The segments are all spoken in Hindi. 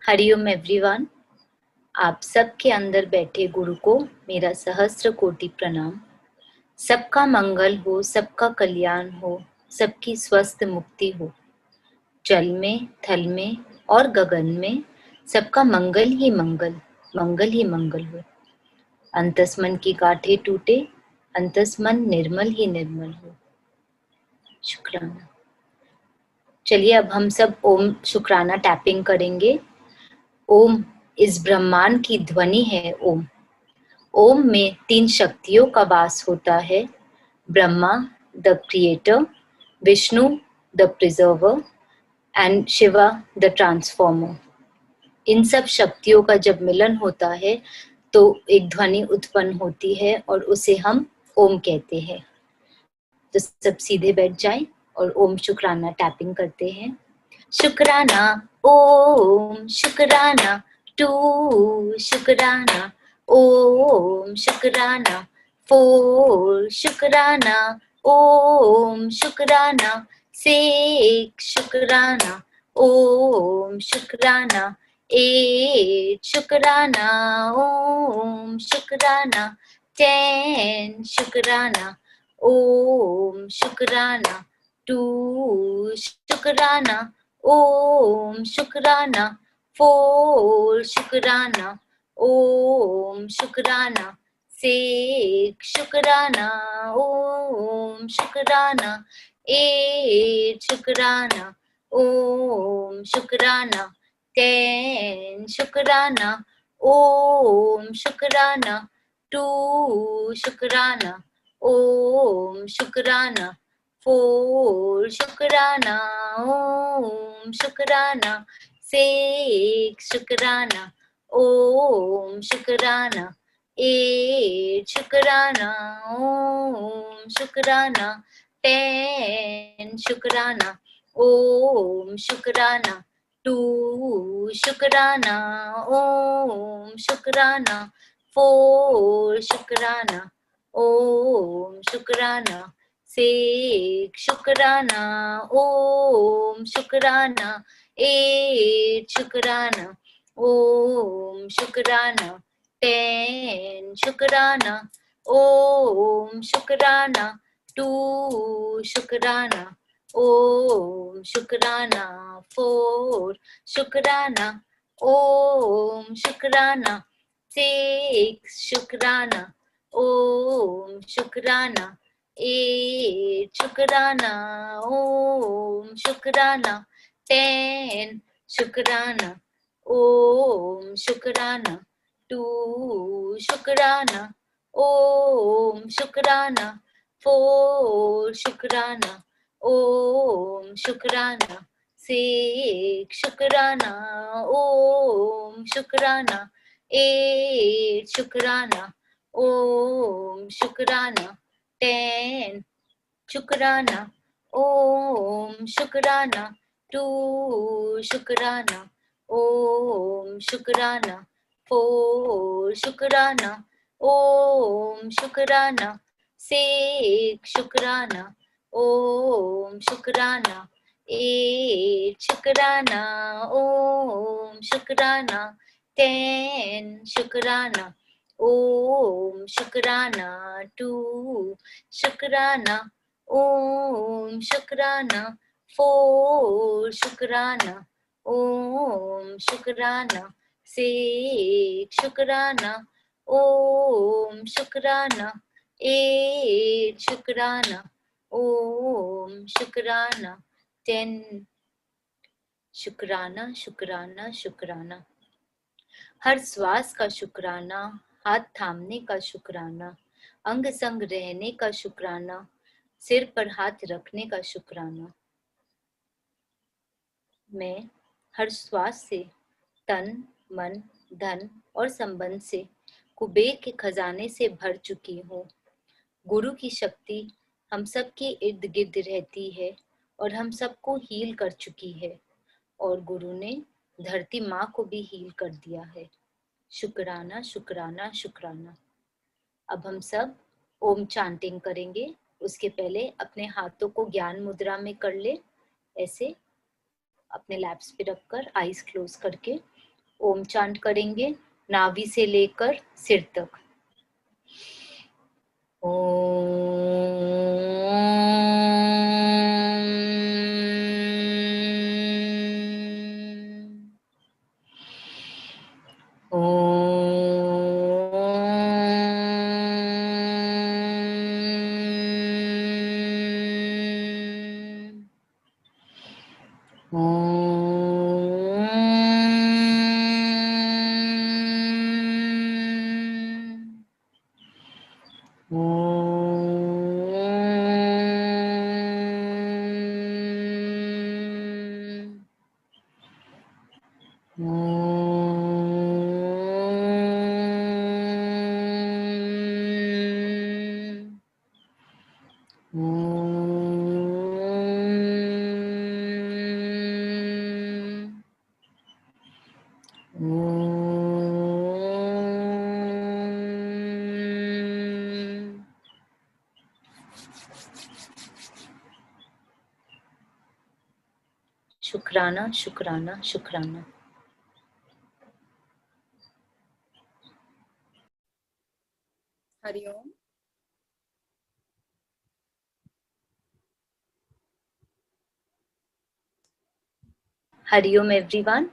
हरिओम एवरीवन। आप सबके अंदर बैठे गुरु को मेरा सहस्त्र कोटि प्रणाम। सबका मंगल हो, सबका कल्याण हो, सबकी स्वस्थ मुक्ति हो। जल में, थल में और गगन में सबका मंगल ही मंगल, मंगल ही मंगल हो। अंतस्मन की गांठें टूटे, अंतस्मन निर्मल ही निर्मल हो। शुक्राना। चलिए अब हम सब ओम शुक्राना टैपिंग करेंगे। ओम इस ब्रह्मांड की ध्वनि है। ओम ओम में 3 शक्तियों का वास होता है। Brahma the creator, Vishnu the preserver and Shiva the transformer. इन सब शक्तियों का जब मिलन होता है तो एक ध्वनि उत्पन्न होती है और उसे हम ओम कहते हैं। तो सब सीधे बैठ जाएं और ओम शुक्राना टैपिंग करते हैं। शुक्राना ओम शुक्राना टू शुक्राना ओम शुक्राना फोर शुक्राना ओम शुक्राना सिक्स शुक्राना ओम शुक्राना एट शुक्राना ओम शुक्राना 10 शुक्राना ओम शुक्राना 2 शुक्राना ओम शुक्राना 4 शुक्राना ओम शुक्राना 6 शुक्राना ओम शुक्राना 8 शुक्राना ओम शुक्राना 10 शुक्राना ओम शुक्राना 2 शुक्राना ओम शुक्राना 4 शुक्राना ओम शुक्राना 6 शुक्राना ओम शुक्राना 8 शुक्राना ओम शुक्राना 10 शुक्राना ओम शुक्राना 2 शुक्राना ओम शुक्राना 4 शुक्राना ओम शुक्राना 6 शुक्राना ओम शुक्राना 8 शुक्राना ओम शुक्राना 10 शुक्राना ओम शुक्राना 2 शुक्राना ओम शुक्राना 4 शुक्राना ओम शुक्राना 6 शुक्राना ओम शुक्राना 8 शुक्राना ओम शुक्राना 10 शुक्राना ओम शुक्राना 2 शुक्राना ओम शुक्राना 4 शुक्राना ओम शुक्राना 6 शुक्राना ओम शुक्राना 8 शुक्राना ओम शुक्राना 10 शुक्राना ओम शुक्राना 2 शुक्राना ओम शुक्राना 4 शुक्राना ओम शुक्राना 6 शुक्राना ओम शुक्राना 8 शुक्राना ओम शुक्राना 10 शुक्राना ओम शुक्राना 2 शुक्राना ओम शुक्राना 4 शुक्राना ओम शुक्राना 6 शुक्राना ओम शुक्राना 8 शुक्राना ओम शुक्राना 10 शुक्राना शुक्राना शुक्राना। हर श्वास का शुक्राना, हाथ थामने का शुक्राना, अंग संग रहने का शुक्राना, सिर पर हाथ रखने का शुक्राना। मैं हर श्वास से तन, मन, धन और संबंध से कुबेर के खजाने से भर चुकी हूँ। गुरु की शक्ति हम सबके इर्द गिर्द रहती है और हम सबको हील कर चुकी है, और गुरु ने धरती माँ को भी हील कर दिया है। शुक्राना शुक्राना शुक्राना। अब हम सब ओम चांटिंग करेंगे। उसके पहले अपने हाथों को ज्ञान मुद्रा में कर ले, ऐसे अपने लैप्स पे रखकर आईज क्लोज करके ओम चांट करेंगे नाभि से लेकर सिर तक। शुक्राना शुक्राना शुक्राना। हरिओम। हरिओम एवरीवन।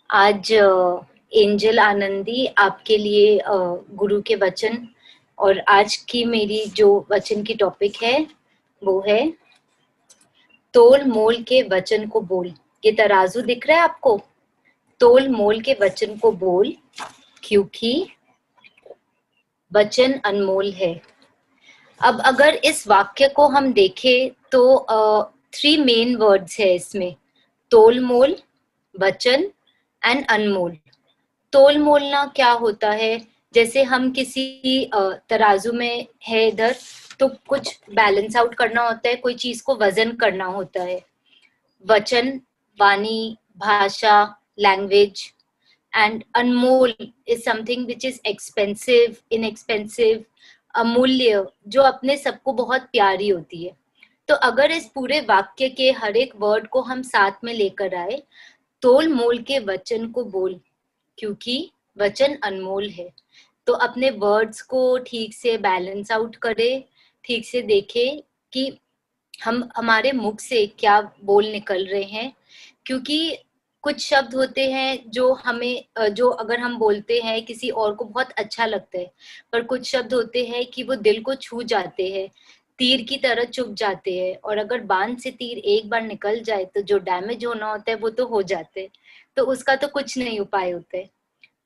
आज एंजल आनंदी आपके लिए गुरु के वचन, और आज की मेरी जो वचन की टॉपिक है वो है तोल मोल के वचन को बोल। ये तराजू दिख रहा है आपको? तोल मोल के वचन को बोल, क्योंकि वचन अनमोल है। अब अगर इस वाक्य को हम देखें तो 3 मेन वर्ड्स है इसमें, तोल मोल, वचन एंड अनमोल। तोल मोलना क्या होता है? जैसे हम किसी तराजू में है इधर, तो कुछ बैलेंस आउट करना होता है, कोई चीज को वजन करना होता है। वचन, वाणी, भाषा, language, and Anmol is something which is expensive, inexpensive, अमूल्य, जो अपने सबको बहुत प्यारी होती है। तो अगर इस पूरे वाक्य के हर एक वर्ड को हम साथ में लेकर आए, तोल मोल के वचन को बोल, क्योंकि वचन अनमोल है। तो अपने वर्ड्स को ठीक से बैलेंस आउट करे, ठीक से देखे कि हम हमारे मुख से क्या बोल निकल रहे हैं। क्योंकि कुछ शब्द होते हैं जो हमें जो अगर हम बोलते हैं किसी और को बहुत अच्छा लगता है, पर कुछ शब्द होते हैं कि वो दिल को छू जाते हैं, तीर की तरह चुभ जाते हैं, और अगर बाण से तीर एक बार निकल जाए तो जो डैमेज होना होता है वो तो हो जाते हैं, तो उसका तो कुछ नहीं उपाय होता है।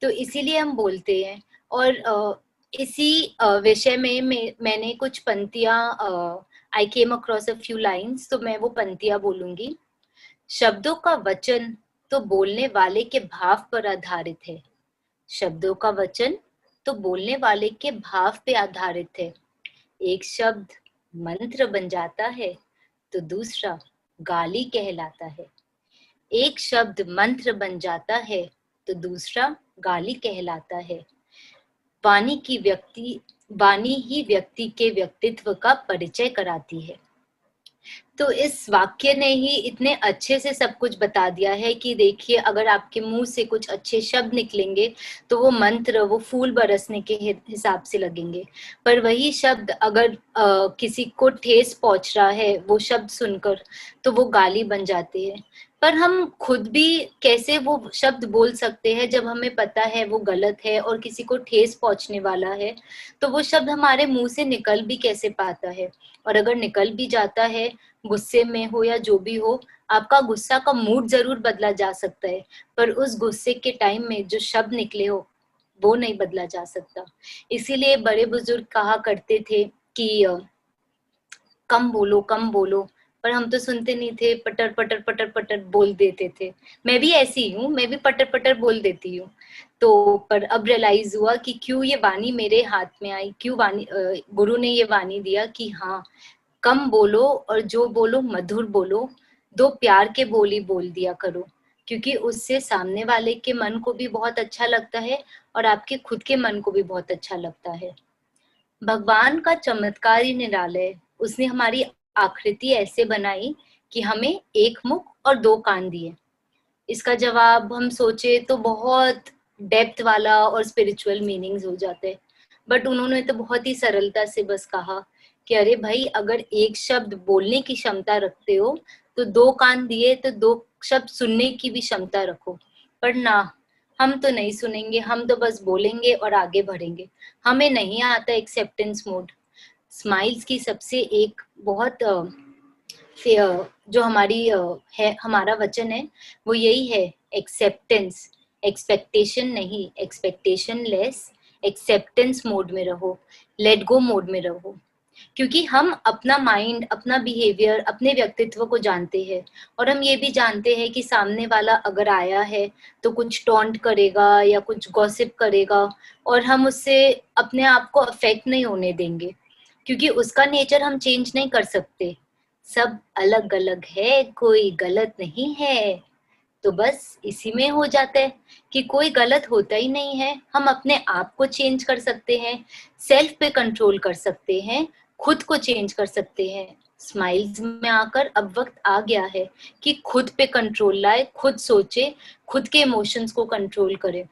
तो इसीलिए हम बोलते हैं। और इसी विषय में मैंने कुछ पंक्तियां, I came across a few lines, तो मैं वो पंक्तियां बोलूंगी। शब्दों का वचन तो बोलने वाले के भाव पर आधारित है। शब्दों का वचन तो बोलने वाले के भाव पे आधारित है। एक शब्द मंत्र बन जाता है तो दूसरा गाली कहलाता है। एक शब्द मंत्र बन जाता है तो दूसरा गाली कहलाता है। वाणी ही व्यक्ति के व्यक्तित्व का परिचय कराती है। तो इस वाक्य ने ही इतने अच्छे से सब कुछ बता दिया है कि देखिए, अगर आपके मुंह से कुछ अच्छे शब्द निकलेंगे तो वो मंत्र, वो फूल बरसने के हिसाब से लगेंगे। पर वही शब्द अगर किसी को ठेस पहुंच रहा है वो शब्द सुनकर, तो वो गाली बन जाती है। पर हम खुद भी कैसे वो शब्द बोल सकते हैं जब हमें पता है वो गलत है और किसी को ठेस पहुंचने वाला है, तो वो शब्द हमारे मुंह से निकल भी कैसे पाता है? और अगर निकल भी जाता है, गुस्से में हो या जो भी हो, आपका गुस्सा का मूड जरूर बदला जा सकता है, पर उस गुस्से के टाइम में जो शब्द निकले हो वो नहीं बदला जा सकता। इसीलिए बड़े बुजुर्ग कहा करते थे कि कम बोलो कम बोलो, पर हम तो सुनते नहीं थे, पटर पटर पटर पटर बोल देते थे। मैं भी ऐसी हूँ, मैं भी पटर पटर बोल देती हूँ। तो पर अब रियलाइज हुआ कि क्यों ये वाणी मेरे हाथ में आई, क्यों गुरु ने ये वाणी दिया कि हाँ, कम बोलो और जो बोलो मधुर बोलो, दो प्यार के बोली बोल दिया करो, क्योंकि उससे सामने वाले के मन को भी बहुत अच्छा लगता है और आपके खुद के मन को भी बहुत अच्छा लगता है। भगवान का चमत्कार ही निराला है। उसने हमारी आकृति ऐसे बनाई कि हमें एक मुख और दो कान दिए। इसका जवाब हम सोचे तो बहुत डेप्थ वाला और स्पिरिचुअल मीनिंग्स हो जाते हैं, बट उन्होंने तो बहुत ही सरलता से बस कहा कि अरे भाई, अगर एक शब्द बोलने की क्षमता रखते हो तो दो कान दिए तो दो शब्द सुनने की भी क्षमता रखो। पर ना, हम तो नहीं सुनेंगे, हम तो बस बोलेंगे और आगे बढ़ेंगे। हमें नहीं आता एक्सेप्टेंस मोड। स्माइल्स की सबसे एक बहुत जो हमारी है, हमारा वचन है, वो यही है, एक्सेप्टेंस। एक्सपेक्टेशन नहीं, एक्सपेक्टेशन लेस, एक्सेप्टेंस मोड में रहो, लेट गो मोड में रहो। क्योंकि हम अपना माइंड, अपना बिहेवियर, अपने व्यक्तित्व को जानते हैं, और हम ये भी जानते हैं कि सामने वाला अगर आया है तो कुछ टॉन्ट करेगा या कुछ गॉसिप करेगा, और हम उससे अपने आप को अफेक्ट नहीं होने देंगे, क्योंकि उसका नेचर हम चेंज नहीं कर सकते। सब अलग अलग है, कोई गलत नहीं है। तो बस इसी में हो जाता है कि कोई गलत होता ही नहीं है। हम अपने आप को चेंज कर सकते हैं, सेल्फ पे कंट्रोल कर सकते हैं, खुद को चेंज कर सकते हैं। स्माइल्स में आकर अब वक्त आ गया है कि खुद पे कंट्रोल लाए, खुद सोचे, खुद के इमोशंस को कंट्रोल करे,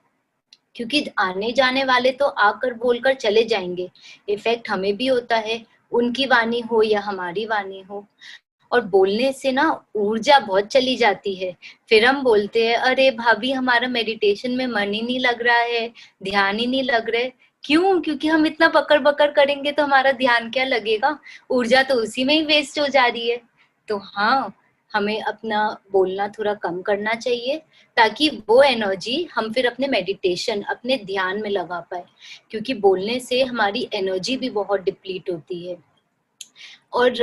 क्योंकि आने जाने वाले तो आकर बोलकर चले जाएंगे। इफेक्ट हमें भी होता है, उनकी वाणी हो या हमारी वाणी हो। और बोलने से ना ऊर्जा बहुत चली जाती है। फिर हम बोलते हैं, अरे भाभी, हमारा मेडिटेशन में मन ही नहीं लग रहा है, ध्यान ही नहीं लग रहा है। क्यों? क्योंकि हम इतना बकर बकर करेंगे तो हमारा ध्यान क्या लगेगा? ऊर्जा तो उसी में ही वेस्ट हो जा रही है। तो हाँ, हमें अपना बोलना थोड़ा कम करना चाहिए, ताकि वो एनर्जी हम फिर अपने मेडिटेशन, अपने ध्यान में लगा पाए, क्योंकि बोलने से हमारी एनर्जी भी बहुत डिप्लीट होती है। और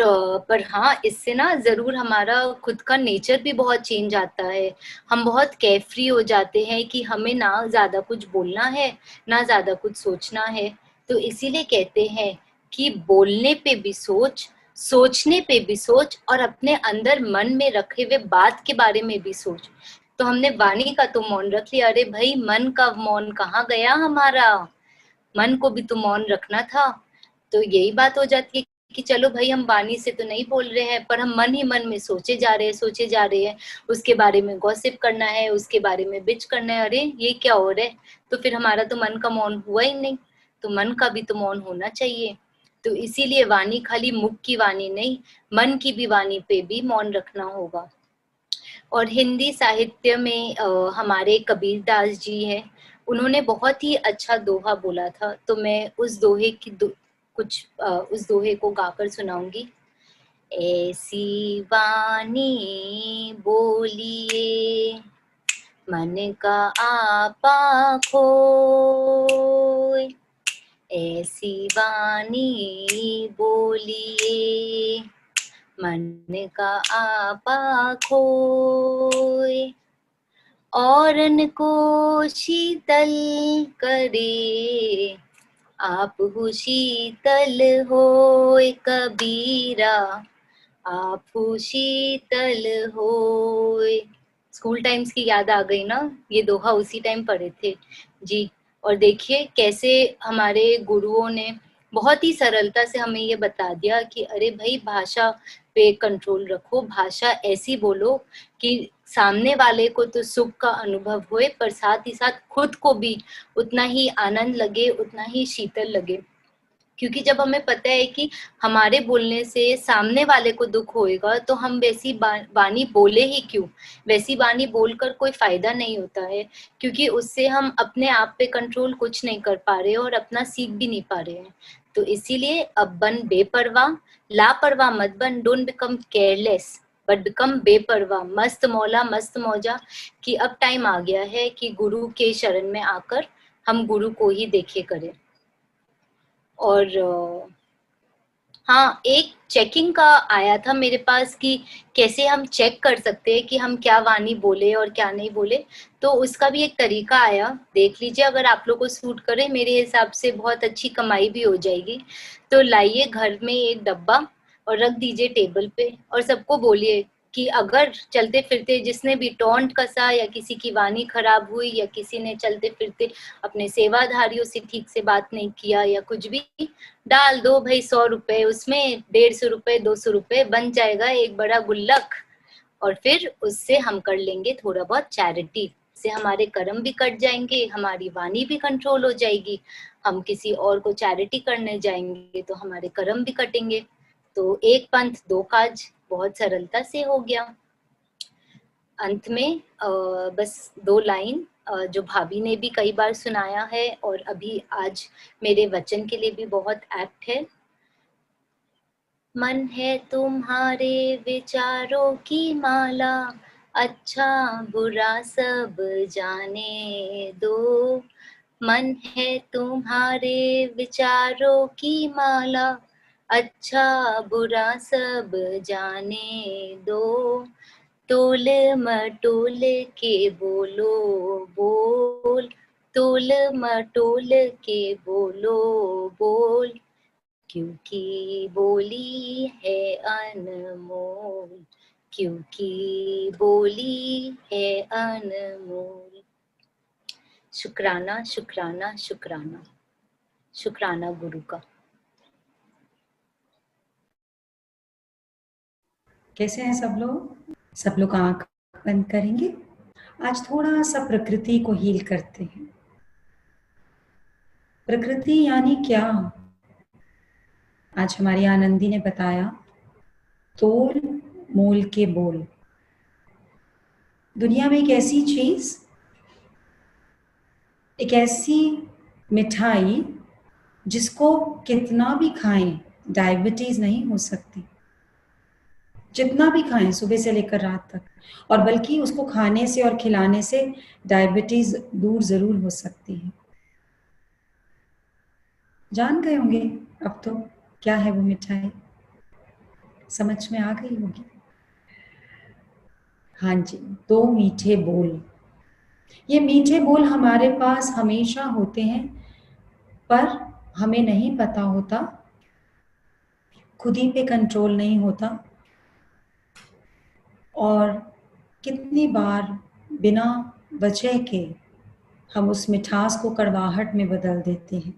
पर हाँ, इससे ना ज़रूर हमारा खुद का नेचर भी बहुत चेंज आता है। हम बहुत केयरफ्री हो जाते हैं कि हमें ना ज़्यादा कुछ बोलना है, ना ज़्यादा कुछ सोचना है। तो इसीलिए कहते हैं कि बोलने पे भी सोच, सोचने पे भी सोच, और अपने अंदर मन में रखे हुए बात के बारे में भी सोच। तो हमने वाणी का तो मौन रख लिया, अरे भाई, मन का मौन कहाँ गया हमारा? मन को भी तो मौन रखना था। तो यही बात हो जाती है कि चलो भाई, हम वाणी से तो नहीं बोल रहे हैं, पर हम मन ही मन में सोचे जा रहे हैं, सोचे जा रहे हैं, उसके बारे में गॉसिप करना है, उसके बारे में बिच करना है। अरे ये क्या हो रहा है? तो फिर हमारा तो मन का मौन हुआ ही नहीं। तो मन का भी तो मौन होना चाहिए। तो इसीलिए वाणी खाली मुख की वाणी नहीं, मन की भी वाणी पे भी मौन रखना होगा। और हिंदी साहित्य में हमारे कबीरदास जी हैं, उन्होंने बहुत ही अच्छा दोहा बोला था। तो मैं उस दोहे की उस दोहे को गाकर सुनाऊंगी। ऐसी वाणी बोलिए, मन का आपा खोए। ऐसी वाणी बोलिए, मन का आपा खोए। औरन को शीतल करे, आप हो शीतल होए कबीरा, आप हो शीतल होए। स्कूल टाइम्स की याद आ गई ना, ये दोहा उसी टाइम पढ़े थे जी। और देखिए कैसे हमारे गुरुओं ने बहुत ही सरलता से हमें ये बता दिया कि अरे भाई, भाषा पे कंट्रोल रखो, भाषा ऐसी बोलो कि सामने वाले को तो सुख का अनुभव होए, पर साथ ही साथ खुद को भी उतना ही आनंद लगे, उतना ही शीतल लगे। क्योंकि जब हमें पता है कि हमारे बोलने से सामने वाले को दुख होएगा, तो हम वैसी वाणी बोले ही क्यों? वैसी वाणी बोलकर कोई फायदा नहीं होता है, क्योंकि उससे हम अपने आप पे कंट्रोल कुछ नहीं कर पा रहे और अपना सीख भी नहीं पा रहे हैं। तो इसीलिए अब बन बेपरवाह, लापरवाह मत बन, don't become careless, but become बेपरवाह, मस्त मौला मस्त मौजा। कि अब टाइम आ गया है कि गुरु के शरण में आकर हम गुरु को ही देखे करें। और हाँ, एक चेकिंग का आया था मेरे पास कि कैसे हम चेक कर सकते हैं कि हम क्या वाणी बोले और क्या नहीं बोले। तो उसका भी एक तरीका आया, देख लीजिए, अगर आप लोग को सूट करे, मेरे हिसाब से बहुत अच्छी कमाई भी हो जाएगी। तो लाइए घर में एक डब्बा और रख दीजिए टेबल पे, और सबको बोलिए कि अगर चलते फिरते जिसने भी टोंट कसा, या किसी की वाणी खराब हुई, या किसी ने चलते फिरते अपने सेवाधारियों से ठीक से बात नहीं किया, या कुछ भी, डाल दो भाई 100 रुपए उसमें, 150 रुपए, 200 रुपए, बन जाएगा एक बड़ा गुल्लक। और फिर उससे हम कर लेंगे थोड़ा बहुत चैरिटी, से हमारे कर्म भी कट जाएंगे, हमारी वाणी भी कंट्रोल हो जाएगी। हम किसी और को चैरिटी करने जाएंगे तो हमारे कर्म भी कटेंगे। तो एक पंथ दो काज बहुत सरलता से हो गया। अंत में बस 2 लाइन जो भाभी ने भी कई बार सुनाया है और अभी आज मेरे वचन के लिए भी बहुत एप्ट है। मन है तुम्हारे विचारों की माला, अच्छा बुरा सब जाने दो। मन है तुम्हारे विचारों की माला, अच्छा बुरा सब जाने दो। तोल मटोल के बोलो बोल, तोल मटोल के बोलो बोल, क्योंकि बोली है अनमोल, क्योंकि बोली है अनमोल। शुक्राना शुक्राना शुक्राना, शुक्राना गुरु का। कैसे हैं सब लोग? सब लोग आंख बंद करेंगे। आज थोड़ा सा प्रकृति को हील करते हैं। प्रकृति यानी क्या? आज हमारी आनंदी ने बताया, तोल मोल के बोल। दुनिया में एक ऐसी चीज, एक ऐसी मिठाई जिसको कितना भी खाएं डायबिटीज नहीं हो सकती। जितना भी खाएं सुबह से लेकर रात तक, और बल्कि उसको खाने से और खिलाने से डायबिटीज दूर जरूर हो सकती है। जान गए होंगे अब तो क्या है वो मिठाई, समझ में आ गई होगी। हाँ जी, 2 मीठे बोल। ये मीठे बोल हमारे पास हमेशा होते हैं, पर हमें नहीं पता होता, खुद ही पे कंट्रोल नहीं होता, और कितनी बार बिना वजह के हम उस मिठास को कड़वाहट में बदल देते हैं।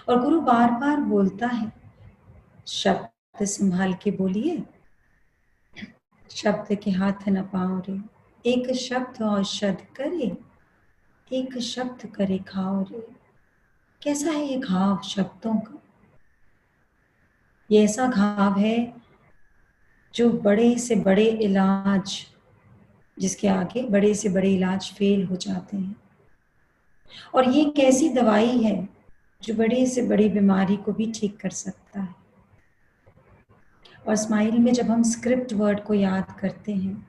और गुरु बार बार बोलता है, शब्द संभाल के बोलिए, शब्द के हाथ न पाओ रे, एक शब्द औषध करे, एक शब्द करे खाओ रे। कैसा है ये घाव शब्दों का? ये ऐसा घाव है जो बड़े से बड़े इलाज, जिसके आगे बड़े से बड़े इलाज फेल हो जाते हैं। और ये एक ऐसी दवाई है जो बड़े से बड़ी बीमारी को भी ठीक कर सकता है। और स्माइल में जब हम स्क्रिप्ट वर्ड को याद करते हैं,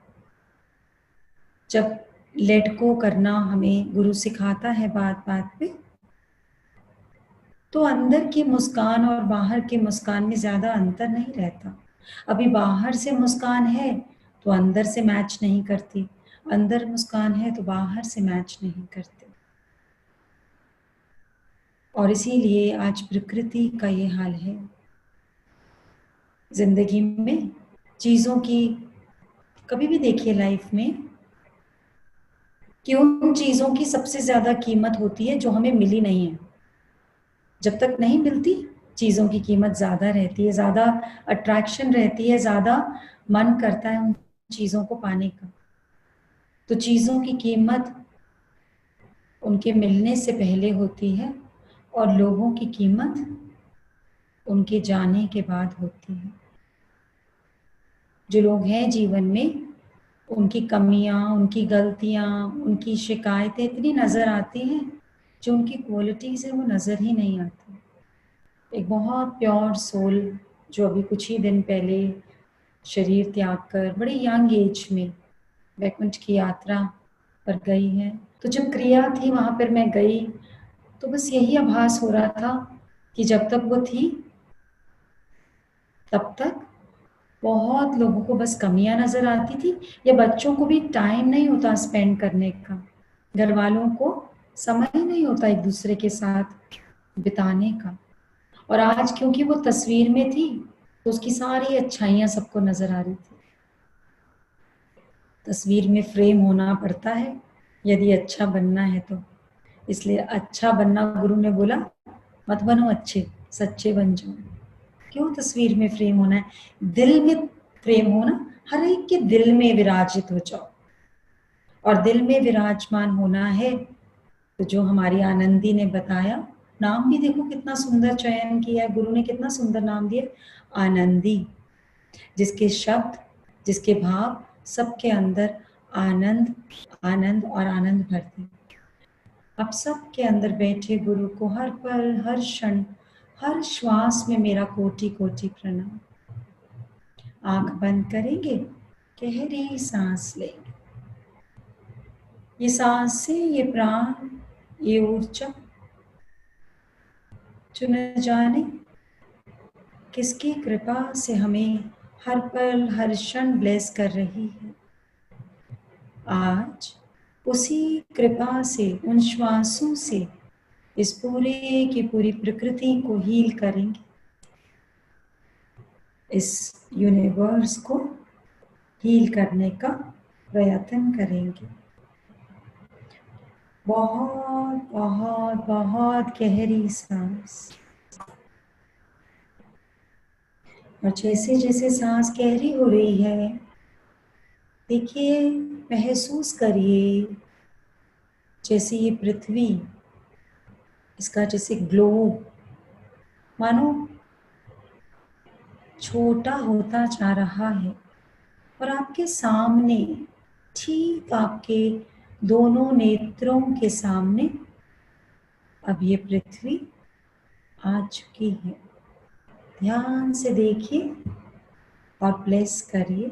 जब लेट गो करना हमें गुरु सिखाता है बात बात पे, तो अंदर की मुस्कान और बाहर की मुस्कान में ज्यादा अंतर नहीं रहता। अभी बाहर से मुस्कान है तो अंदर से मैच नहीं करती, अंदर मुस्कान है तो बाहर से मैच नहीं करती। और इसीलिए आज प्रकृति का ये हाल है। जिंदगी में चीजों की, कभी भी देखिए लाइफ में, कि उन चीजों की सबसे ज्यादा कीमत होती है जो हमें मिली नहीं है। जब तक नहीं मिलती, चीजों की कीमत ज्यादा रहती है, ज्यादा अट्रैक्शन रहती है, ज्यादा मन करता है उन चीजों को पाने का। तो चीजों की कीमत उनके मिलने से पहले होती है, और लोगों की कीमत उनके जाने के बाद होती है। जो लोग हैं जीवन में, उनकी कमियां, उनकी गलतियां, उनकी शिकायतें इतनी नजर आती हैं, जो उनकी क्वालिटीज है वो नजर ही नहीं आती। एक बहुत प्योर सोल जो अभी कुछ ही दिन पहले शरीर त्याग कर बड़ी यंग एज में वैकुंठ की यात्रा पर गई है, तो जब क्रिया थी वहां पर मैं गई, तो बस यही आभास हो रहा था कि जब तक वो थी तब तक बहुत लोगों को बस कमियां नजर आती थी, या बच्चों को भी टाइम नहीं होता स्पेंड करने का, घर वालों को समय नहीं होता एक दूसरे के साथ बिताने का। और आज क्योंकि वो तस्वीर में थी तो उसकी सारी अच्छाइयां सबको नजर आ रही थी। तस्वीर में फ्रेम होना पड़ता है यदि अच्छा बनना है तो, इसलिए अच्छा बनना, गुरु ने बोला मत बनो अच्छे, सच्चे बन जाओ। क्यों तस्वीर में फ्रेम होना है? दिल में फ्रेम हो ना, हर एक के दिल में विराजित हो जाओ। और दिल में विराजमान होना है तो जो हमारी आनंदी ने बताया, नाम भी देखो कितना सुंदर चयन किया है, गुरु ने कितना सुंदर नाम दिया, आनंदी, जिसके शब्द, जिसके भाव सबके अंदर आनंद आनंद और आनंद भरते। अब सबके अंदर बैठे गुरु को हर पल, हर क्षण, हर श्वास में मेरा कोटि कोटि प्रणाम। आंख बंद करेंगे, गहरी सांस लेंगे। ये सांसें, ये प्राण, ये ऊर्जा जो न जाने किसकी कृपा से हमें हर पल, हर क्षण ब्लेस कर रही है। आज उसी कृपा से, उन श्वासों से इस पूरे की पूरी प्रकृति को हील करेंगे, इस यूनिवर्स को हील करने का प्रयत्न करेंगे। बहुत बहुत बहुत गहरी सांस। और जैसे जैसे सांस गहरी हो रही है, देखिए, महसूस करिए जैसे ये पृथ्वी, इसका जैसे ग्लोब मानो छोटा होता जा रहा है और आपके सामने, ठीक आपके दोनों नेत्रों के सामने अब ये पृथ्वी आ चुकी है। ध्यान से देखिए और ब्लेस करिए।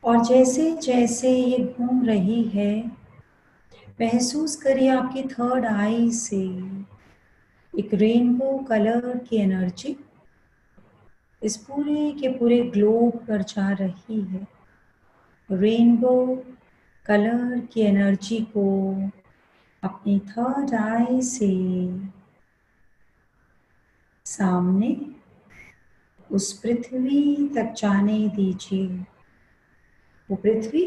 और जैसे जैसे ये घूम रही है, महसूस करिए आपकी थर्ड आई से एक रेनबो कलर की एनर्जी इस पूरे के पूरे ग्लोब पर जा रही है। रेनबो कलर की एनर्जी को अपनी थर्ड आई से सामने उस पृथ्वी तक जाने दीजिए। वो पृथ्वी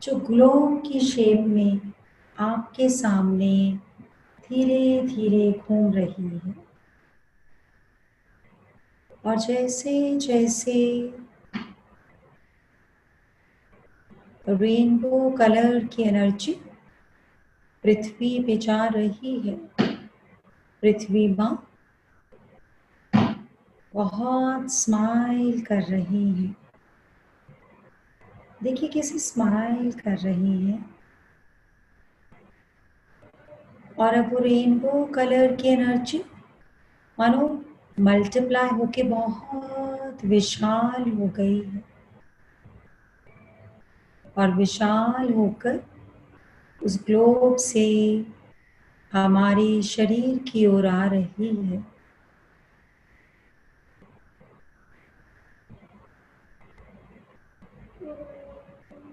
जो ग्लोब की शेप में आपके सामने धीरे धीरे घूम रही है। और जैसे जैसे रेनबो कलर की एनर्जी पृथ्वी पे जा रही है, पृथ्वी माँ बहुत स्माइल कर रही है। देखिए कैसे स्माइल कर रही है। और अब वो रेनबो कलर की एनर्जी मानो मल्टीप्लाई होके बहुत विशाल हो गई है और विशाल होकर उस ग्लोब से हमारे शरीर की ओर आ रही है।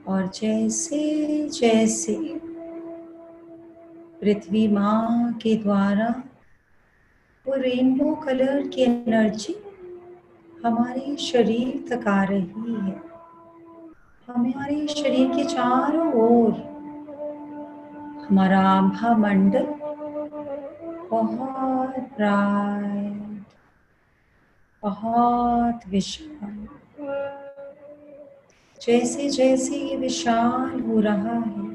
और जैसे जैसे पृथ्वी माँ के द्वारा वो रेनबो कलर की एनर्जी हमारे शरीर तक आ रही है, हमारे शरीर के चारों ओर हमारा आभा मंडल बहुत ब्राइट, बहुत विशाल। जैसे जैसे ये विशाल हो रहा है,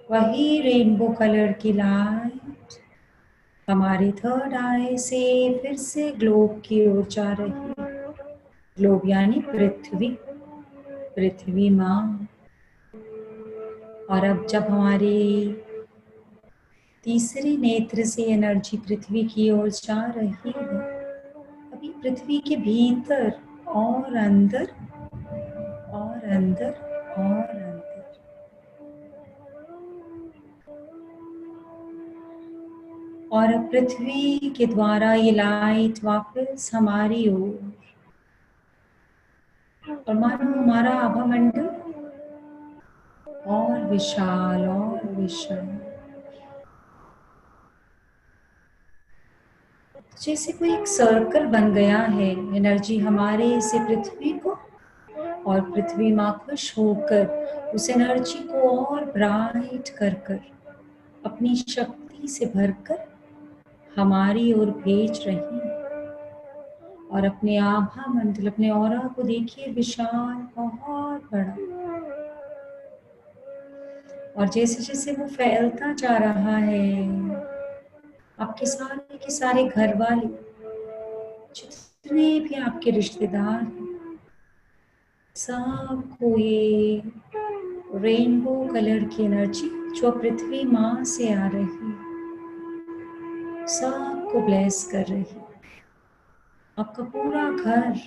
वही रेनबो कलर की लाइट हमारी थर्ड आई से फिर से ग्लोब की ओर जा रही है। ग्लोब यानी पृथ्वी, पृथ्वी माँ। और अब जब हमारी तीसरे नेत्र से एनर्जी पृथ्वी की ओर जा रही है, अभी पृथ्वी के भीतर और अंदर और अंदर और अंदर, और अब पृथ्वी के द्वारा ये लाइट वापस हमारी ओर, और मानो हमारा आभा मंडल और विशाल और विशाल, जैसे कोई एक सर्कल बन गया है। एनर्जी हमारे से पृथ्वी को, और पृथ्वी माँ खुश होकर उस एनर्जी को और ब्राइट कर कर अपनी शक्ति से भरकर हमारी ओर भेज रही है। और अपने आभा मंडल, अपने ऑरा को देखिए विशाल, बहुत बड़ा। और जैसे जैसे वो फैलता जा रहा है, आपके सारे के सारे घर वाले, जितने भी आपके रिश्तेदार हैं, सबको ये रेनबो कलर की एनर्जी जो पृथ्वी माँ से आ रही, सबको ब्लेस कर रही। आपका पूरा घर,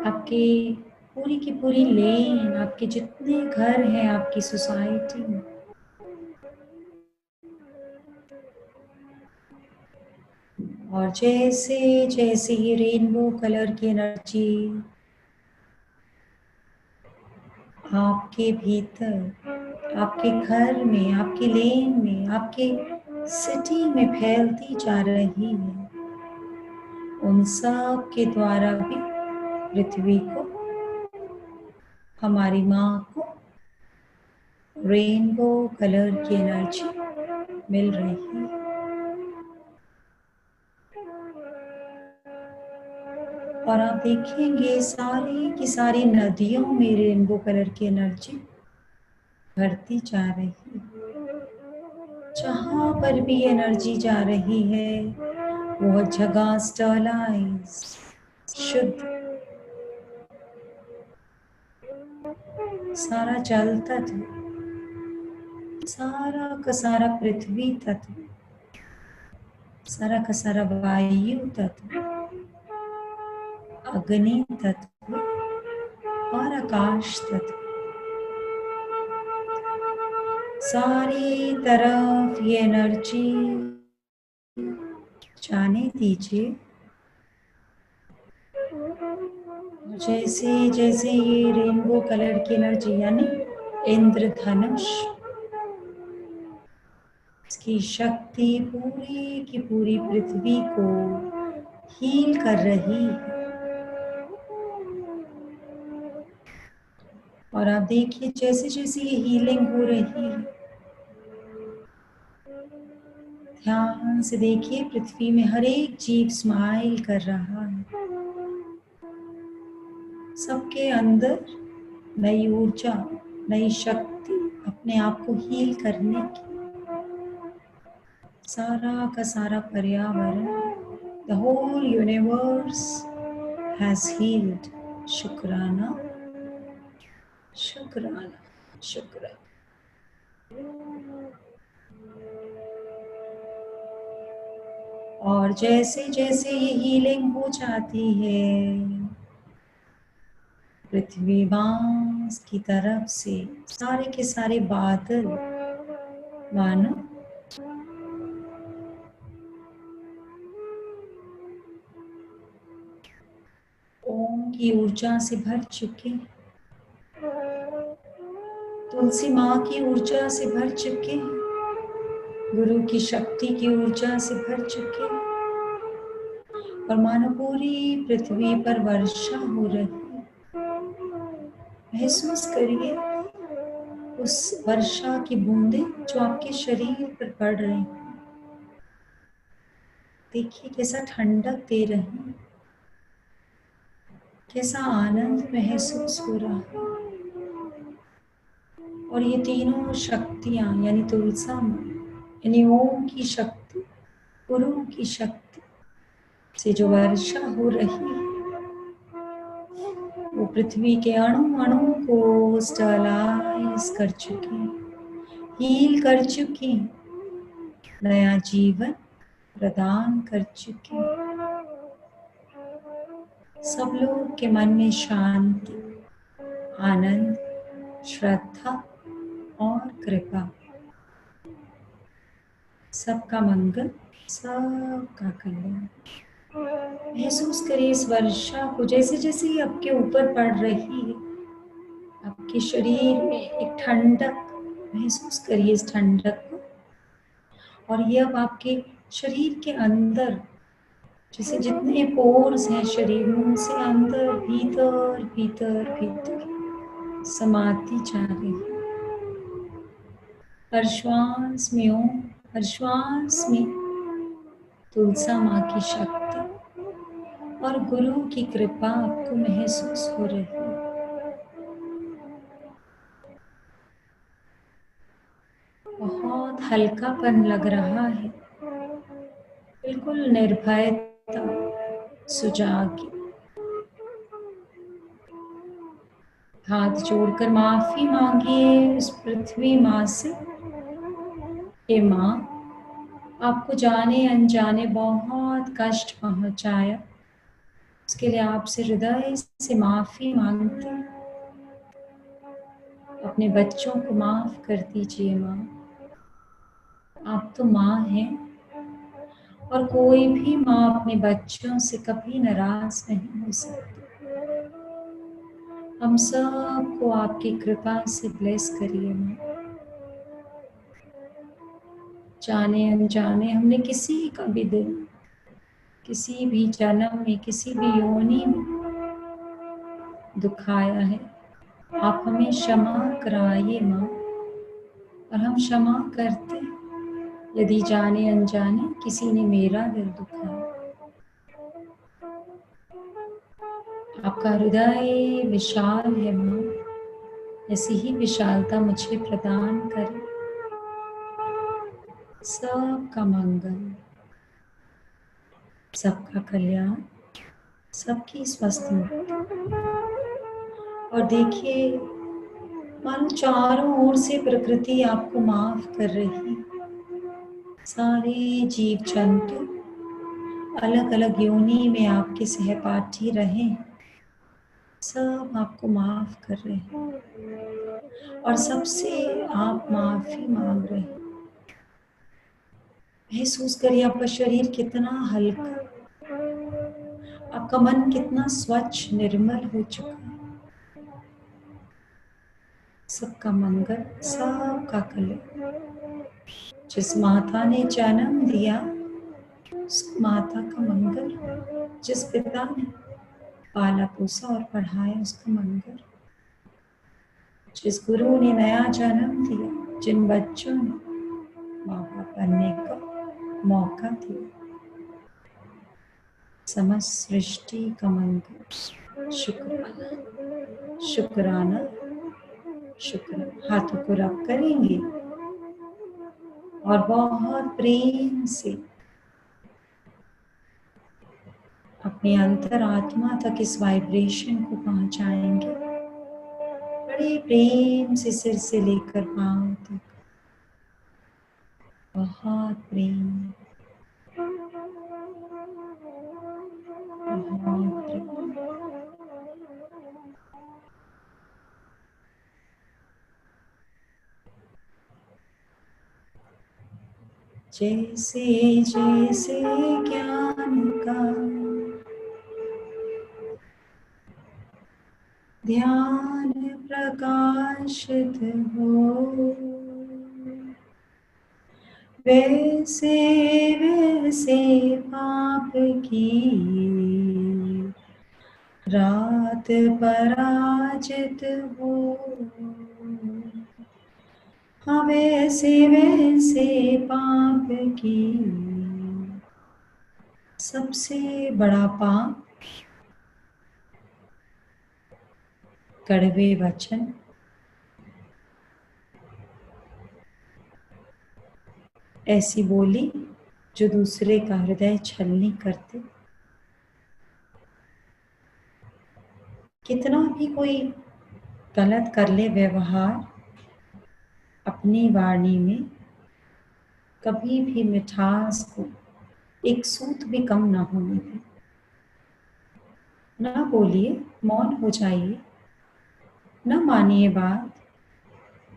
आपकी पूरी की पूरी लेन, आपके जितने घर हैं आपकी सोसाइटी में, और जैसे जैसे ये रेनबो कलर की एनर्जी आपके भीतर, आपके घर में, आपके लेन में, आपके सिटी में फैलती जा रही है, उन सब के द्वारा भी पृथ्वी को, हमारी माँ को रेनबो कलर की एनर्जी मिल रही है। और आप देखेंगे सारी की सारी नदियों में रेनबो कलर की एनर्जी भरती जा रही है। जहाँ पर भी एनर्जी जा रही है वह जगह स्टरलाइज, शुद्ध, सारा जल तत्व, सारा का सारा पृथ्वी तत्व, सारा का सारा वायु तत्व, अग्नि तत्व और आकाश तत्व, सारी तरफ ये एनर्जी जाने दीजिए। जैसे जैसे ये रेनबो कलर की एनर्जी यानी इंद्रधनुष, इसकी शक्ति पूरी की पूरी पृथ्वी को हील कर रही है। और आप देखिए जैसे जैसे ये हीलिंग हो रही है, ध्यान से देखिए पृथ्वी में हर एक जीव स्माइल कर रहा है। सबके अंदर नई ऊर्जा, नई शक्ति अपने आप को हील करने की, सारा का सारा पर्यावरण, the whole universe has healed. शुक्राना, शुक्राना, शुक्राना। और जैसे जैसे ये हीलिंग हो जाती है, पृथ्वी माँ की तरफ से सारे के सारे बादल मानो ओम की ऊर्जा से भर चुके, तुलसी माँ की ऊर्जा से भर चुके, गुरु की शक्ति की ऊर्जा से भर चुके, और मानो पूरी पृथ्वी पर वर्षा हो रही। महसूस करिए उस वर्षा की बूंदें जो आपके शरीर पर पड़ रही हैं। देखिए कैसा ठंडक दे रही हैं, कैसा आनंद महसूस हो रहा है। और ये तीनों शक्तियाँ यानी तुलसा यानी ओम की शक्ति, गुरु की शक्ति से जो वर्षा हो रही है, वो पृथ्वी के अणु अणु को स्टरलाइज कर चुकी, हील कर चुकी, नया जीवन प्रदान कर चुकी। सब लोग के मन में शांति, आनंद, श्रद्धा और कृपा, सबका मंगल, सबका कल्याण। महसूस करिए इस वर्षा को जैसे जैसे ये आपके ऊपर पड़ रही है, आपके शरीर में एक ठंडक महसूस करिए इस ठंडक को। और ये अब आपके शरीर के अंदर, जैसे जितने पोर्स हैं शरीर में, उनसे अंदर भीतर भीतर भीतर समाती जा रही है। हर श्वास में ओम, हर श्वास में तुलसा माँ की शक्ति, और गुरु की कृपा आपको महसूस हो रही है। बहुत हल्कापन लग रहा है, बिल्कुल निर्भयता, सुजाग। हाथ जोड़कर माफी मांगिए उस पृथ्वी माँ से। हे माँ, आपको जाने अनजाने बहुत कष्ट पहुंचाया, उसके लिए आपसे हृदय से माफी मांगते। अपने बच्चों को माफ कर दीजिए माँ। आप तो माँ हैं और कोई भी माँ अपने बच्चों से कभी नाराज नहीं हो सकती। हम सबको आपकी कृपा से ब्लेस करिए माँ। जाने अनजाने हमने किसी का भी दिल, किसी भी जन्म में, किसी भी योनि में दुखाया है, आप हमें क्षमा कराइए माँ। और हम क्षमा करते हैं यदि जाने अनजाने किसी ने मेरा दिल दुखाया। आपका हृदय विशाल है माँ, ऐसी ही विशालता मुझे प्रदान करें। सबका मंगल, सबका कल्याण, सबकी स्वस्थ मुक्ति। और देखिए, मानो चारों ओर से प्रकृति आपको माफ कर रही। सारे जीव जंतु अलग अलग योनि में आपके सहपाठी रहे, सब आपको माफ कर रहे हैं और सबसे आप माफी मांग रहे हैं। महसूस करिए आपका शरीर कितना हल्का, आपका मन कितना स्वच्छ निर्मल हो चुका है। सबका मंगल, सबका कल्याण। जिस माता ने जन्म दिया उस माता का मंगल, जिस पिता ने पाला पोसा और पढ़ाया उसका मंगल, जिस गुरु ने नया जन्म दिया, जिन बच्चों ने माँ बाप बनने का मौका दिया, समस्त सृष्टि का मंगल। शुक्राना, शुक्राना, शुक्राना। हाथों को रब करेंगे और बहुत प्रेम से अपने अंतरात्मा तक इस वाइब्रेशन को पहुंचाएंगे। बड़े प्रेम से सिर से लेकर पांव तक, बहुत प्रेम, बहुत प्रेम। जैसे जैसे ज्ञान का ध्यान प्रकाशित हो, वैसे वैसे पाप की रात पराजित हो। हाँ, वैसे वैसे पाप की सबसे बड़ा पाप कड़वे वचन, ऐसी बोली जो दूसरे का हृदय छलनी करते। कितना भी कोई गलत कर ले व्यवहार, अपनी वाणी में कभी भी मिठास को एक सूत भी कम ना होने दें। ना बोलिए, मौन हो जाइए, ना मानिए बात,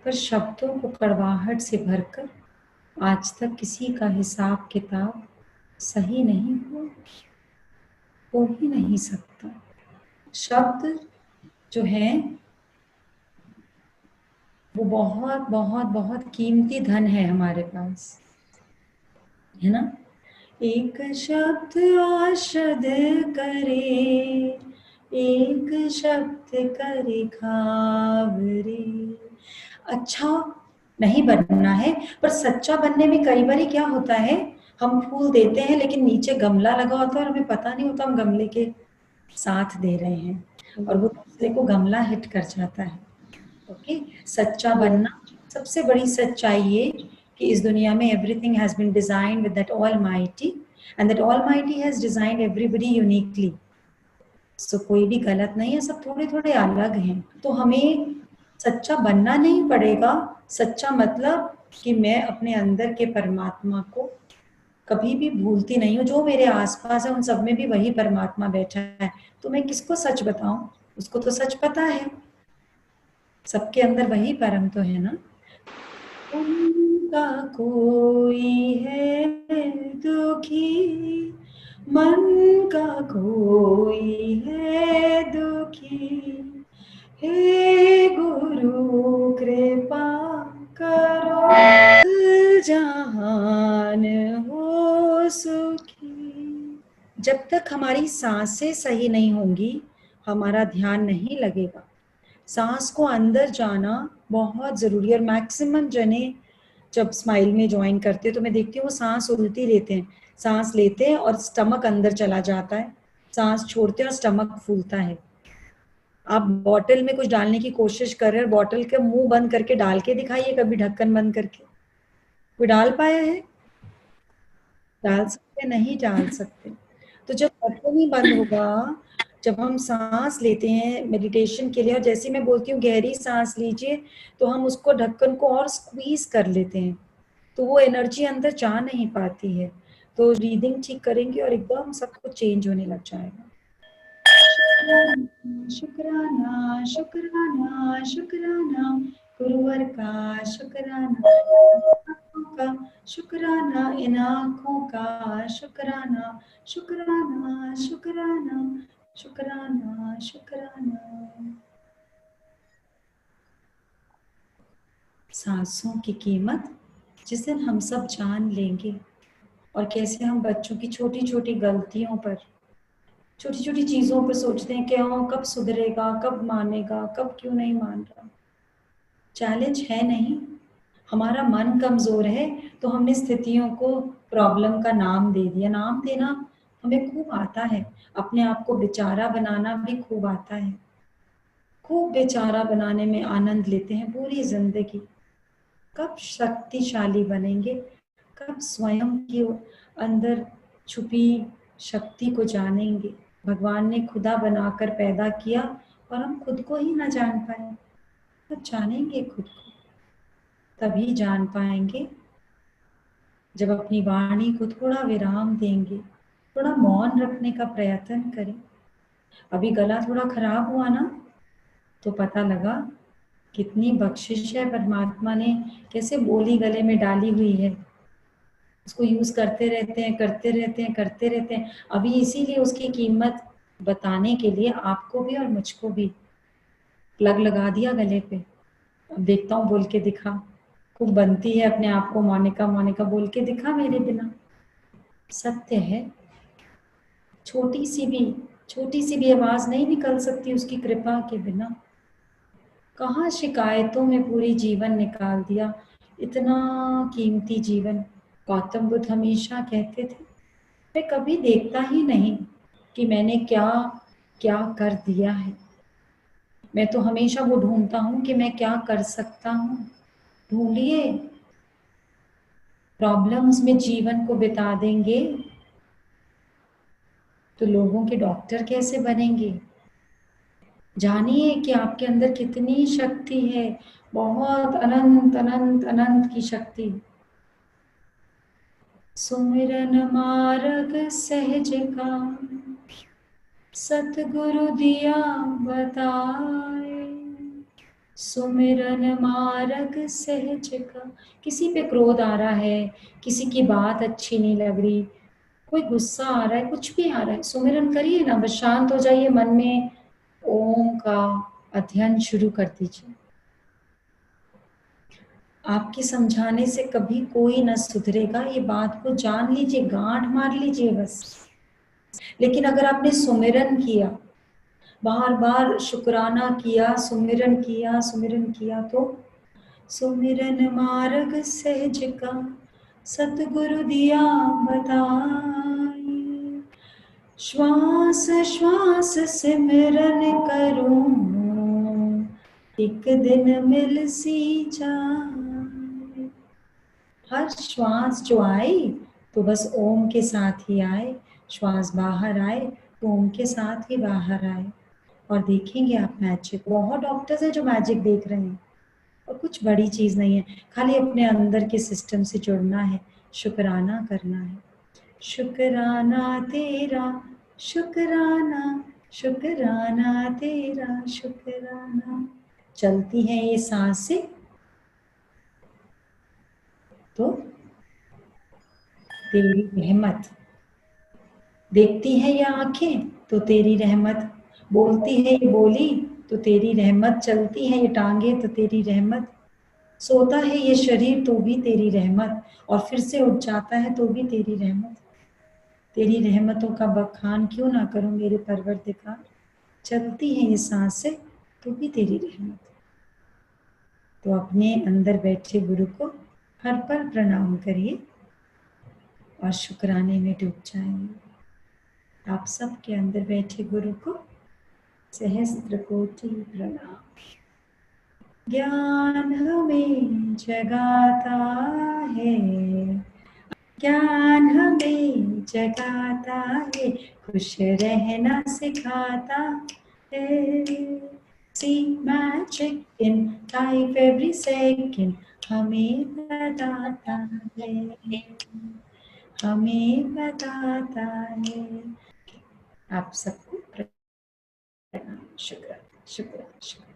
पर शब्दों को कड़वाहट से भरकर आज तक किसी का हिसाब किताब सही नहीं हुआ, हो ही नहीं सकता। शब्द जो है वो बहुत बहुत बहुत कीमती धन है हमारे पास, है ना। एक शब्द औषध करे, एक शब्द करे खावरे। अच्छा नहीं बनना है, पर सच्चा बनने में कई बार क्या होता है, हम फूल देते हैं लेकिन नीचे गमला लगा होता है और हमें पता नहीं होता हम गमले के साथ दे रहे हैं और वो दूसरे को गमला हिट कर जाता है। ओके, सच्चा बनना सबसे बड़ी सच्चाई ये कि इस दुनिया में everything has been designed with that almighty and that almighty has designed everybody uniquely. So कोई भी गलत नहीं है, सब थोड़े थोड़े अलग हैं। तो हमें सच्चा बनना नहीं पड़ेगा। सच्चा मतलब कि मैं अपने अंदर के परमात्मा को कभी भी भूलती नहीं हूँ। जो मेरे आसपास है उन सब में भी वही परमात्मा बैठा है, तो मैं किसको सच बताऊं? उसको तो सच पता है, सबके अंदर वही परम तो है ना। उनका कोई है दुखी, मन का कोई है दुखी, हे गुरु कृपा करो जहान हो सुखी। जब तक हमारी सांसें सही नहीं होंगी हमारा ध्यान नहीं लगेगा। सांस को अंदर जाना बहुत जरूरी है। और मैक्सिमम जने जब स्माइल में ज्वाइन करते हैं तो मैं देखती हूँ वो सांस उल्टी लेते हैं। सांस लेते हैं और स्टमक अंदर चला जाता है, सांस छोड़ते हैं और स्टमक फूलता है। आप बॉटल में कुछ डालने की कोशिश कर रहे हैं, बॉटल के मुंह बंद करके डाल के दिखाइए कभी, ढक्कन बंद करके। कोई डाल पाया है? डाल सकते? नहीं डाल सकते। तो जब ढक्कन ही बंद होगा, जब हम सांस लेते हैं मेडिटेशन के लिए और जैसे मैं बोलती हूँ गहरी सांस लीजिए, तो हम उसको ढक्कन को और स्क्वीज कर लेते हैं, तो वो एनर्जी अंदर जा नहीं पाती है। तो ब्रीदिंग ठीक करेंगे और एकदम सब कुछ चेंज होने लग जाएगा। शुक्राना शुक्राना शुक्राना, गुरुवर का शुक्राना, का शुक्राना, इन आँखों का शुक्राना, शुक्राना शुक्राना शुक्राना शुक्राना। सांसों की कीमत जिस दिन हम सब जान लेंगे, और कैसे हम बच्चों की छोटी छोटी गलतियों पर, छोटी छोटी चीजों पर सोचते हैं क्यों, कब सुधरेगा, कब मानेगा, कब क्यों नहीं मान रहा। चैलेंज है नहीं, हमारा मन कमजोर है तो हमने स्थितियों को प्रॉब्लम का नाम दे दिया। नाम देना हमें खूब आता है, अपने आप को बेचारा बनाना भी खूब आता है। खूब बेचारा बनाने में आनंद लेते हैं पूरी जिंदगी। कब शक्तिशाली बनेंगे, कब स्वयं के अंदर छुपी शक्ति को जानेंगे। भगवान ने खुदा बनाकर पैदा किया और हम खुद को ही ना जान पाए, तब जानेंगे खुद को। तभी जान पाएंगे जब अपनी वाणी को थोड़ा विराम देंगे, थोड़ा मौन रखने का प्रयत्न करें। अभी गला थोड़ा खराब हुआ ना, तो पता लगा कितनी बख्शिश है परमात्मा ने, कैसे बोली गले में डाली हुई है, उसको यूज करते रहते हैं, करते रहते हैं, करते रहते हैं। अभी इसीलिए उसकी कीमत बताने के लिए आपको भी और मुझको भी प्लग लगा दिया गले पे। अब देखता हूँ, बोल के दिखा। खूब बनती है अपने आप को मोनिका मोनिका, बोल के दिखा मेरे बिना। सत्य है, छोटी सी भी आवाज नहीं निकल सकती उसकी कृपा के बिना। कहाँ शिकायतों में पूरी जीवन निकाल दिया, इतना कीमती जीवन। गौतम बुद्ध हमेशा कहते थे मैं कभी देखता ही नहीं कि मैंने क्या क्या कर दिया है, मैं तो हमेशा वो ढूंढता हूँ कि मैं क्या कर सकता हूँ। ढूंढिए, प्रॉब्लम्स में जीवन को बिता देंगे तो लोगों के डॉक्टर कैसे बनेंगे। जानिए कि आपके अंदर कितनी शक्ति है, बहुत अनंत अनंत अनंत की शक्ति। सुमिरन मार्ग सहज का, सतगुरु दिया बताए। सुमिरन मार्ग सहज का। किसी पे क्रोध आ रहा है, किसी की बात अच्छी नहीं लग रही, कोई गुस्सा आ रहा है, कुछ भी आ रहा है, सुमिरन करिए ना, बस शांत हो जाइए, मन में ओम का अध्ययन शुरू कर दीजिए। आपके समझाने से कभी कोई न सुधरेगा, ये बात को जान लीजिए, गांठ मार लीजिए बस। लेकिन अगर आपने सुमिरन किया, बार बार शुक्राना किया, सुमिरन किया, तो सुमिरन मार्ग सहज का, सतगुरु दिया बताई। श्वास श्वास सिमरन करूं, एक दिन मिल सी जाए। हर श्वास जो आई तो बस ओम के साथ ही आए, श्वास बाहर आए तो ओम के साथ ही बाहर आए। और देखेंगे आप मैजिक। बहुत डॉक्टर्स हैं जो मैजिक देख रहे हैं, और कुछ बड़ी चीज नहीं है, खाली अपने अंदर के सिस्टम से जुड़ना है, शुक्राना करना है। शुक्राना तेरा, शुक्राना, शुक्राना तेरा, शुक्राना। चलती है ये सांसें तो तेरी रहमत, देखती है ये आंखें तो तेरी रहमत, बोलती है ये बोली तो तेरी रहमत, चलती है ये टांगे तो तेरी रहमत, सोता है ये शरीर तो भी तेरी रहमत, और फिर से उठ जाता है तो भी तेरी रहमत। तेरी रहमतों का बखान क्यों ना करूं मेरे परवरदिगार, चलती है ये सांसें तो भी तेरी रहमत। तो अपने अंदर बैठे गुरु को हर पल प्रणाम करिए और शुक्राने में डूब जाएंगे। आप सबके अंदर बैठे गुरु को सहस्त्र कोटि प्रणाम। ज्ञान हमें जगाता है, ज्ञान हमें जगाता है, खुश रहना सिखाता है। See magic in life every second, हमें बताता है, हमें बताता है। आप सबको प्रणाम, शुक्र शुक्र शुक्र।